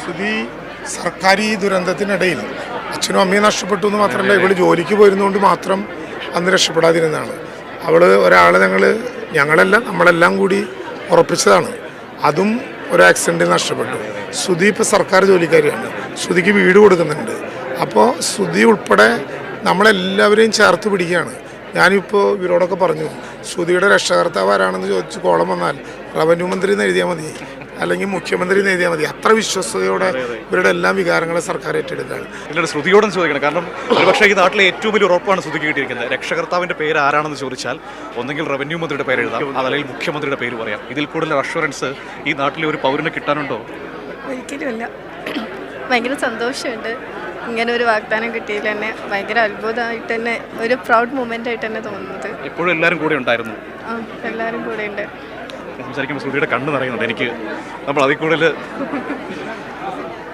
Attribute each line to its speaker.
Speaker 1: സുധി സർക്കാർ ഈ ദുരന്തത്തിനിടയിൽ അച്ഛനും അമ്മയും നഷ്ടപ്പെട്ടു എന്ന് മാത്രമല്ല, ഇവള് ജോലിക്ക് പോയിരുന്നുകൊണ്ട് മാത്രം അന്ന് രക്ഷപ്പെടാതിരുന്നതാണ്. ഒരാളെ നമ്മളെല്ലാം കൂടി ഉറപ്പിച്ചതാണ്. അതും ഒരു ആക്സിഡൻറ്റിൽ നഷ്ടപ്പെട്ടു. സുധി ഇപ്പോൾ സർക്കാർ ജോലിക്കാരിയാണ്. സുധിക്ക് വീട് കൊടുക്കുന്നുണ്ട്. അപ്പോൾ സുധി ഉൾപ്പെടെ നമ്മളെല്ലാവരെയും ചേർത്ത് പിടിക്കുകയാണ്. ഞാനിപ്പോൾ ഇവരോടൊക്കെ പറഞ്ഞു, സുധിയുടെ രക്ഷകർത്താവ് ആരാണെന്ന് ചോദിച്ച് കോളം വന്നാൽ റവന്യൂ മന്ത്രി എന്ന് എഴുതിയാൽ മതി, അല്ലെങ്കിൽ മുഖ്യമന്ത്രി എന്ന് എഴുതിയാൽ മതി. അത്ര വിശ്വസ്തയോടെ ഇവരുടെ എല്ലാ വികാരങ്ങളെ സർക്കാർ ഏറ്റെടുക്കുകയാണ്.
Speaker 2: ഇല്ല, ശ്രുതിയോടെന്ന് ചോദിക്കണം. കാരണം ഒരുപക്ഷേ ഈ നാട്ടിലെ ഏറ്റവും വലിയ ഉറപ്പാണ് ശ്രുതിക്ക് കിട്ടിയിരിക്കുന്നത്. രക്ഷകർത്താവിൻ്റെ പേര് ആരാണെന്ന് ചോദിച്ചാൽ ഒന്നെങ്കിൽ റവന്യൂ മന്ത്രിയുടെ പേര് എഴുതാം, അതല്ലെങ്കിൽ മുഖ്യമന്ത്രിയുടെ പേര് പറയാം. ഇതിൽ കൂടുതൽ അഷ്വറൻസ് ഈ നാട്ടിലെ ഒരു പൗരന് കിട്ടാനുണ്ടോ?
Speaker 3: ഒരിക്കലുമില്ല. ഭയങ്കര സന്തോഷമുണ്ട്. ഇങ്ങനെ ഒരു വാഗ്ദാനം കിട്ടിയതിൽ തന്നെ ഭയങ്കര അത്ഭുതമായിട്ട് തന്നെ, ഒരു പ്രൗഡ് മൊമെൻ്റ് ആയിട്ട് തന്നെ തോന്നുന്നത്.
Speaker 2: എപ്പോഴും എല്ലാവരും കൂടെ ഉണ്ടായിരുന്നു.
Speaker 3: എല്ലാവരും കൂടെ ഉണ്ട്.
Speaker 2: സംസാരിക്കുമ്പോൾ ശ്രുതിയുടെ കണ്ണ് നിറയുന്നുണ്ട്. എനിക്ക് നമ്മൾ അതിൽ കൂടുതൽ